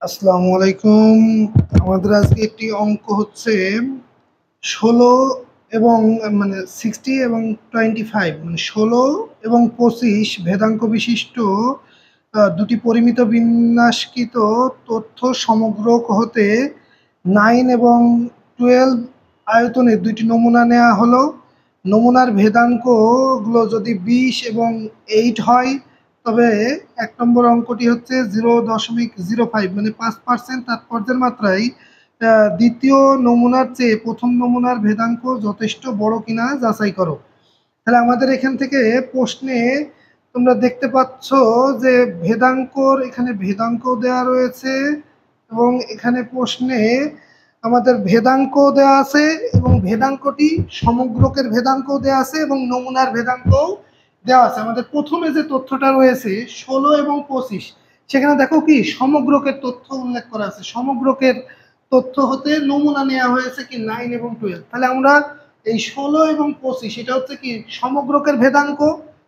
আসসালামু আলাইকুম। আমাদের আজকে একটি অঙ্ক হচ্ছে 16 এবং 60 এবং 25 16 এবং 25 ভেদাঙ্ক বিশিষ্ট দুটি পরিমিত বিন্যাসকৃত তথ্য সমগ্রক হতে 9 এবং 12 আয়তনের দুইটি নমুনা নেওয়া হলো। নমুনার ভেদাঙ্কগুলো যদি 20 এবং 8 হয় তবে 1 নম্বর অঙ্কটি হচ্ছে 0.05 মানে 5% তাৎপর্যের মাত্রায় দ্বিতীয় নমুনার চেয়ে প্রথম নমুনার ভেদাঙ্ক যথেষ্ট বড় কিনা যাচাই করো। তাহলে আমাদের এখান থেকে প্রশ্নে তোমরা দেখতে পাচ্ছ যে এখানে ভেদাঙ্ক দেওয়া রয়েছে এবং এখানে প্রশ্নে আমাদের ভেদাঙ্ক দেওয়া আছে এবং ভেদাঙ্কটি সমগ্রকের ভেদাঙ্ক দেওয়া আছে এবং নমুনার ভেদাঙ্ক দেওয়া আছে। আমাদের প্রথমে যে তথ্যটা রয়েছে 16 এবং 25, সেখানে দেখো কি সমগ্রকের তথ্য উল্লেখ করা আছে। সমগ্রকের তথ্য হতে নমুনা নেওয়া হয়েছে কি 9 এবং 12। তাহলে আমরা এই 16 এবং 25 এটা হচ্ছে কি সমগ্রকের ভেদাঙ্ক।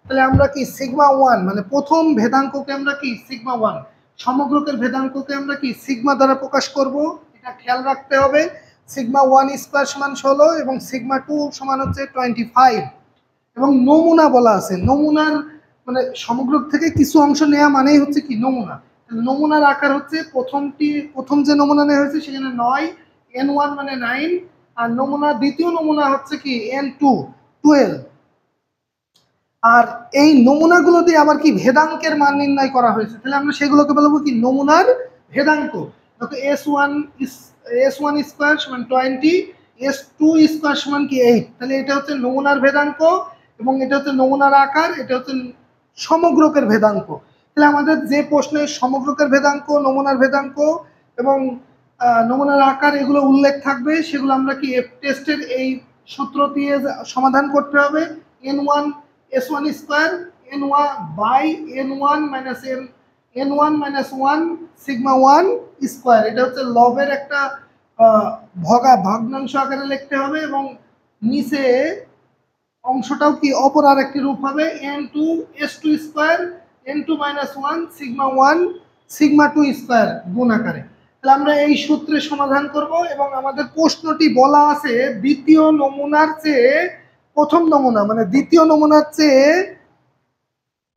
তাহলে আমরা কি সিগমা 1 মানে প্রথম ভেদাঙ্ককে আমরা কি সিগমা 1, সমগ্রকের ভেদাঙ্ককে আমরা কি সিগমা দ্বারা প্রকাশ করব। এটা খেয়াল রাখতে হবে। সিগমা 1 স্কয়ার সমান 16 এবং সিগমা 2 সমান হচ্ছে 25 এবং নমুনা বলা আছে। নমুনার মানে সমগ্র থেকে কিছু অংশ নেওয়া মানেই হচ্ছে কি নমুনা। নমুনার আকার হচ্ছে প্রথম যে নমুনা নেওয়া হয়েছে সেখানে 9, n1 মানে 9, আর দ্বিতীয় নমুনা হচ্ছে কি n2 12। আর এই নমুনাগুলো দিয়ে আবার কি ভেদাঙ্কের মান নির্ণয় করা হয়েছে। তাহলে আমরা সেগুলোকে বলবো কি নমুনার ভেদাঙ্ক। দেখো s1 স্কয়ার সমান 20, s2 স্কয়ার সমান কি 8। তাহলে এটা হচ্ছে নমুনার ভেদাঙ্ক এবং এটা হচ্ছে নমুনার আকার, এটা হচ্ছে সমগ্রকের ভেদাঙ্ক। তাহলে আমাদের যে প্রশ্নে সমগ্রকের ভেদাঙ্ক, নমুনার ভেদাঙ্ক এবং নমুনার আকার এগুলো উল্লেখ থাকবে সেগুলো আমরা কি এফ টেস্টের এই সূত্র দিয়ে সমাধান করতে হবে। n1 s1 square n1 by n1 minus n1 minus 1 sigma 1 square. এটা হচ্ছে লবের একটা ভগ্নাংশ আকারে লিখতে হবে এবং নিচে অংশটাও কি অপর আর একটি রূপ হবে n2 s2 square n2 minus 1 sigma 1 sigma 2 square গুণ আকারে। তাহলে আমরা এই সূত্রে সমাধান করব এবং আমাদের প্রশ্নটি বলা আছে দ্বিতীয় নমুনার চেয়ে প্রথম নমুনা মানে দ্বিতীয় নমুনার চেয়ে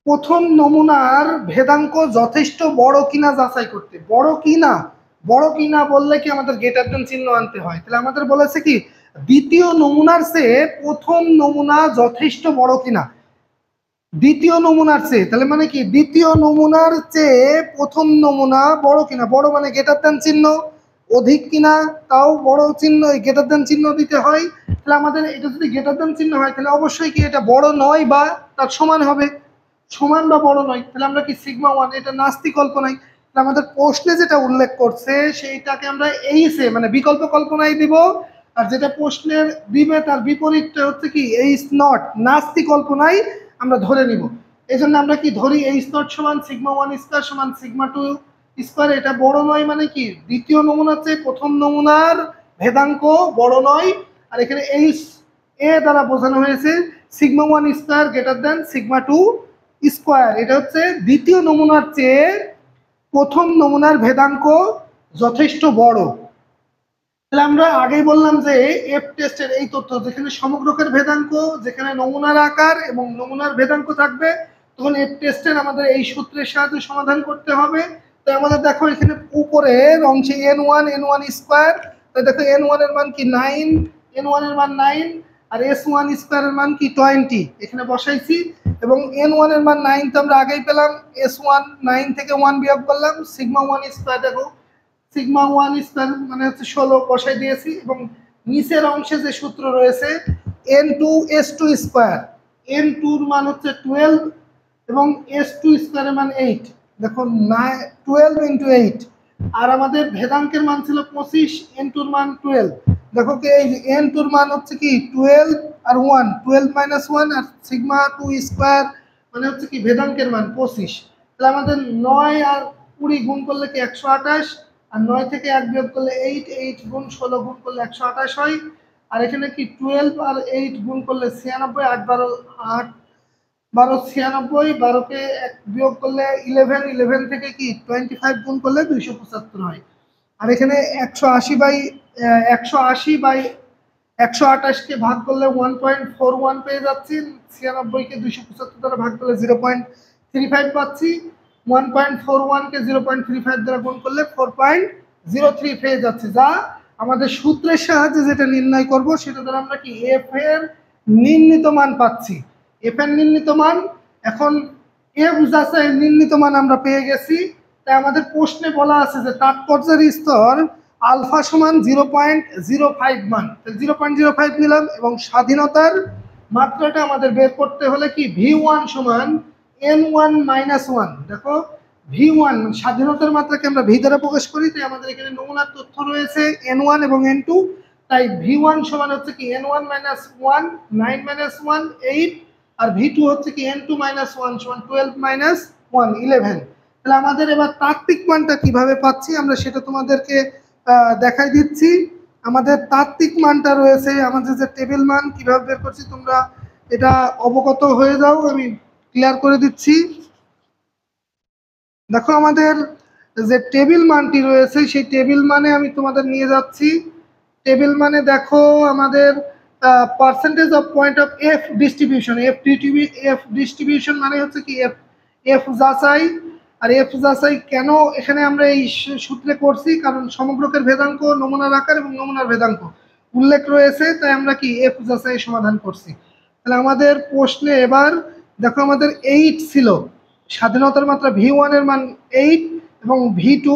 প্রথম নমুনার ভেদাঙ্ক যথেষ্ট বড় কিনা যাচাই করতে। বড় কিনা বললে কি আমাদের গ্রেটার দেন চিহ্ন আনতে হয়। তাহলে আমাদের বলেছে কি দ্বিতীয় নমুনার চেয়ে প্রথম নমুনা যথেষ্ট বড় কিনা। দ্বিতীয় নমুনার চেয়ে তাহলে মানে কি দ্বিতীয় নমুনার চেয়ে প্রথম নমুনা বড় কিনা। বড় মানে গ্রেটার দেন চিহ্ন, অধিক কিনা তাও বড় চিহ্ন, গ্রেটার দেন চিহ্ন দিতে হয়। তাহলে আমাদের এটা যদি গ্রেটার দেন চিহ্ন হয় তাহলে অবশ্যই কি এটা বড় নয় বা তার সমান হবে, সমান বা বড় নয়। তাহলে আমরা কি সিগমা 1 এটা নাস্তিক কল্পনায়। তাহলে আমাদের প্রশ্নে যেটা উল্লেখ করছে সেইটাকে আমরা এইসে মানে বিকল্প কল্পনায় দিব, আর যেটা প্রশ্নের দিবে তার বিপরীতটা হচ্ছে কি এইস নট নাস্তিক কল্পনায় আমরা ধরে নিব। এই জন্য আমরা কি ধরি এইস নট সমান সিগমা 1 স্কয়ার সমান সিগমা 2 স্কয়ার। এটা বড় নয় মানে কি দ্বিতীয় নমুনার চেয়ে প্রথম নমুনার ভেদাঙ্ক বড় নয়। আর এখানে এইস এ দ্বারা বোঝানো হয়েছে sigma 1 square greater than sigma 2 square. এটা হচ্ছে দ্বিতীয় নমুনার চেয়ে প্রথম নমুনার ভেদাঙ্ক যথেষ্ট বড়। তাহলে আমরা আগেই বললাম যে এফ টেস্টের এই তথ্য যেখানে সমগ্রকের ভেদাঙ্ক, যেখানে নমুনার আকার এবং নমুনার ভেদাঙ্ক থাকবে তখন এফ টেস্টের আমাদের এই সূত্রের সাহায্যে সমাধান করতে হবে। তো আমাদের দেখো এখানে উপরের অংশে n1 স্কয়ার, দেখো n1 এর মান কি 9, n1 এর মান 9 আর s1 স্কয়ার এর মান কি 20 এখানে বসাইছি এবং n1 এর মান 9 তো আমরা আগেই পেলাম, s1 9 থেকে 1 বিয়োগ করলাম সিগমা 1 স্কয়ার, দেখো সিগমা 1 স্কয়ার মানে হচ্ছে 16 বসাই দিয়েছি এবং নিচের অংশে যে সূত্র রয়েছে n2 s2 স্কয়ার, n2 এর মান হচ্ছে 12 এবং s2 স্কয়ারের মান 8। দেখো 12 ইনটু 8 আর আমাদের ভেদাঙ্কের মান ছিল 25, n2 এর মান 12। দেখো কি এই n2 এর মান হচ্ছে কি 12 আর 1, 12 মাইনাস 1 আর সিগমা 2 স্কয়ার মানে হচ্ছে কি ভেদাঙ্কের মান 25। তাহলে আমাদের 9 আর 20 গুণ করলে কি 128 আর 9 থেকে 1 বিয়োগ করলে 8, 8 গুণ 16 গুণ করলে 128 হয়। আর এখানে কি 12 আর 8 গুণ করলে 96, 8 12 8 12 96, 12 কে বিয়োগ করলে 11, 11 থেকে কি 25 গুণ করলে 275 হয়। আর এখানে 180/128 কে ভাগ করলে 1.41 পেয়ে যাচ্ছি। 96 কে 275 দ্বারা ভাগ করলে 0.35 পাচ্ছি। 1.41 কে 0.35 দ্বারা গুণ করলে 4.03 পেয়ে যাচ্ছে, যা আমাদের সূত্রের সাহায্যে যেটা নির্ণয় করব সেটা দ্বারা আমরা কি এফ এর নির্ণীত মান পাচ্ছি। এফ এর নির্ণীত মান, এখন এফ যাচাই নির্ণীত মান আমরা পেয়ে গেছি। তাই আমাদের প্রশ্নে বলা আছে যে তাৎপর্যের স্তর আলফা সমান 0.05 মান, 0.05 নিলাম। এবং স্বাধীনতার মাত্রাটা আমাদের বের করতে হলে কি V1 সমান N1-1। দেখো V1 স্বাধীনতার মাত্রাকে আমরা ভি দ্বারা প্রকাশ করি, তাই আমাদের এখানে নমুনার তথ্য রয়েছে N1 এবং N2। তাই V1 সমান হচ্ছে কি N1-1, 9-1, 8। আর V2 হচ্ছে কি N2-1 সমান 12-1, 11। তাহলে আমাদের এবার তাত্ত্বিক মানটা কিভাবে পাচ্ছি আমরা সেটা তোমাদেরকে দেখাই দিচ্ছি। আমাদের তাত্ত্বিক মানটা রয়েছে, আমাদের যে টেবিল মান কিভাবে বের করছি তোমরা এটা অবগত হয়ে যাও, আমি ক্লিয়ার করে দিচ্ছি। দেখো আমাদের যে টেবিল মানটি রয়েছে সেই টেবিল মানে আমি তোমাদের নিয়ে যাচ্ছি। টেবিল মানে দেখো আমাদের percentage of point of F distribution, F distribution মানে হচ্ছে কি এফ এফ যাচাই। আর এফ যাচাই কেন এখানে আমরা এই সূত্রে করছি, কারণ সমগ্রকের ভেদাঙ্ক, নমুনার আকার এবং নমুনার ভেদাঙ্ক উল্লেখ রয়েছে, তাই আমরা কি এফ যাচাই সমাধান করছি। তাহলে আমাদের প্রশ্নে এবার দেখো আমাদের 8 ছিল, স্বাধীনতার মাত্রা V1 এর মান 8 এবং V2।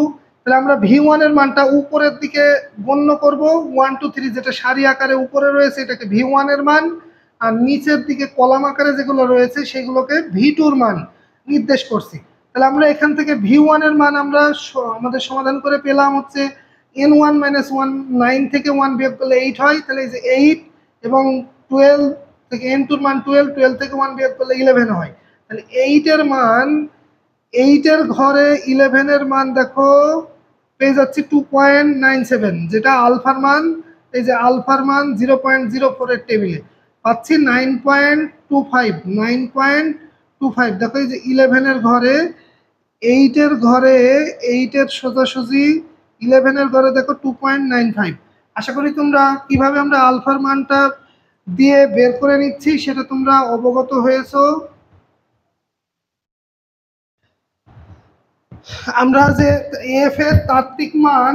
তাহলে আমরা V1 এর মানটা উপরের দিকে গণ্য করব 1 2 3, যেটা সারি আকারে উপরে রয়েছে এটাকে V1 এর মান, আর নিচের দিকে কলাম আকারে যেগুলো রয়েছে সেগুলোকে V2 এর মান নির্দেশ করছি। তাহলে আমরা এখান থেকে V1 এর মান আমরা আমাদের সমাধান করে পেলাম হচ্ছে N1-1, 9 থেকে 1 বিয়োগ করলে 8 হয়। তাহলে এই যে 8 এবং 12 থেকে N2 এর মান 12, 12 থেকে 1 বিয়োগ করলে 11 হয়। তাহলে 8 এর মান, 8 এর ঘরে 11 এর মান দেখো পেয়ে যাচ্ছি 2.97, যেটা আলফার মান। এই যে আলফার মান 0.04 এর টেবিলে পাচ্ছি 9.25, 9.25। দেখো এই যে 11 এর ঘরে 8 এর ঘরে 8 এর সোজাসুজি 11 এর ঘরে দেখো 2.95। আশা করি তোমরা কিভাবে আমরা আলফার মানটা দিয়ে বের করে নিচ্ছি সেটা তোমরা অবগত হয়েছো। আমরা যে এফ এর তাত্ত্বিক মান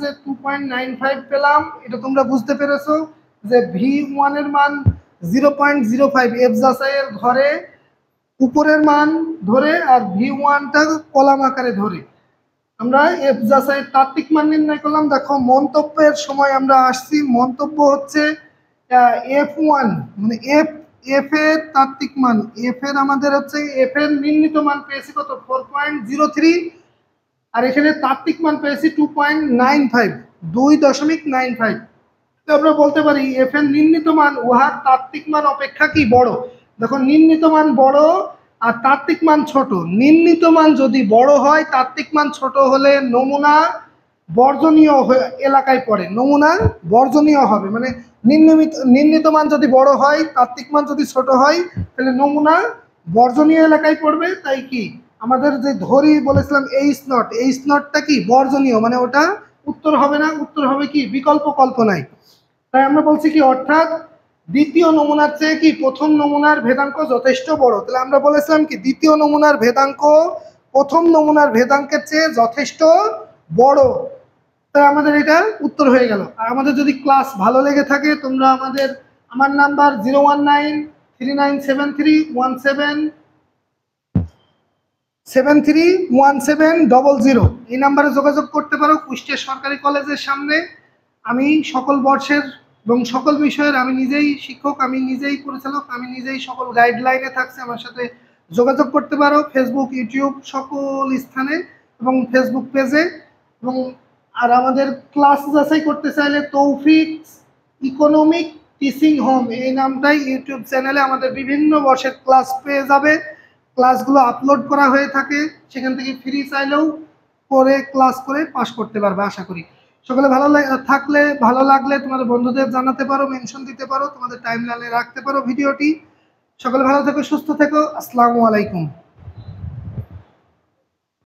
যে 2.95 পেলাম, এটা তোমরা বুঝতে পেরেছো যে V1 এর মান 0.05 এফ যাচাইয়ের ঘরে উপরের মান ধরে আর V1টা কলাম আকারে ধরে আমরা এফ যাচাইয়ের তাত্ত্বিক মান নির্ণয় করলাম। দেখো মন্তব্যের সময় আমরা আসছি, মন্তব্য হচ্ছে F1 মানে এফ এর তাত্ত্বিক মান, এফ এর আমাদের হচ্ছে এফ এর নির্ণীত মান পেয়েছি কত 4.03, আর এখানে তাত্ত্বিক মান পেয়েছি 2.95, 2.95। তো আমরা বলতে পারি এফ এর নির্ণীত মান উহার তাত্ত্বিক মান অপেক্ষা কি বড়। দেখো নির্ণীত মান বড় আর তাত্ত্বিক মান ছোট। নির্ণীত মান যদি বড় হয়, তাত্ত্বিক মান ছোট হলে নমুনা বর্জনীয় এলাকায় পড়ে, নমুনা বর্জনীয় হবে। মানে নির্ণীত মান যদি বড় হয়, তাত্ত্বিক মান যদি ছোট হয়, তাহলে নমুনা বর্জনীয় এলাকায় পড়বে। তাই কি আমাদের যে ধরি বলেছিলাম এইচ নটটা কি বর্জনীয়, মানে ওটা উত্তর হবে না, উত্তর হবে কি বিকল্প কল্পনায়। তাই আমরা বলছি কি অর্থাৎ দ্বিতীয় নমুনার চেয়ে কি প্রথম নমুনার ভেদাঙ্ক যথেষ্ট বড়। তাহলে আমরা বলেছিলাম কি দ্বিতীয় নমুনার ভেদাঙ্ক প্রথম নমুনার ভেদাঙ্কের চেয়ে যথেষ্ট বড়। তাই আমাদের এটা উত্তর হয়ে গেল। আর আমাদের যদি ক্লাস ভালো লেগে থাকে তোমরা আমার নাম্বার 01939731700 এই নাম্বারে যোগাযোগ করতে পারো। কুষ্টিয়া সরকারি কলেজের সামনে। আমি সকল বর্ষের এবং সকল বিষয়ের আমি নিজেই শিক্ষক, আমি নিজেই পরিচালক, আমি নিজেই সকল গাইডলাইনে থাকছি। আমার সাথে যোগাযোগ করতে পারো ফেসবুক, ইউটিউব সকল স্থানে এবং ফেসবুক পেজে। এবং আর আমাদের ক্লাস যাচাই করতে চাইলে তৌফিক ইকোনমিক টিচিং হোম এই নামটাই ইউটিউব চ্যানেলে আমাদের বিভিন্ন বর্ষের ক্লাস পেয়ে যাবে। ক্লাসগুলো আপলোড করা হয়ে থাকে, সেখান থেকে ফ্রি চাইলেও করে ক্লাস করে পাস করতে পারবে আশা করি। সকলে ভালো লাগলে তোমাদের বন্ধুদের জানাতে পারো, মেনশন দিতে পারো, তোমাদের টাইমলাইনে রাখতে পারো ভিডিওটি। সকলে ভালো থেকো, সুস্থ থেকো। আসসালামু আলাইকুম।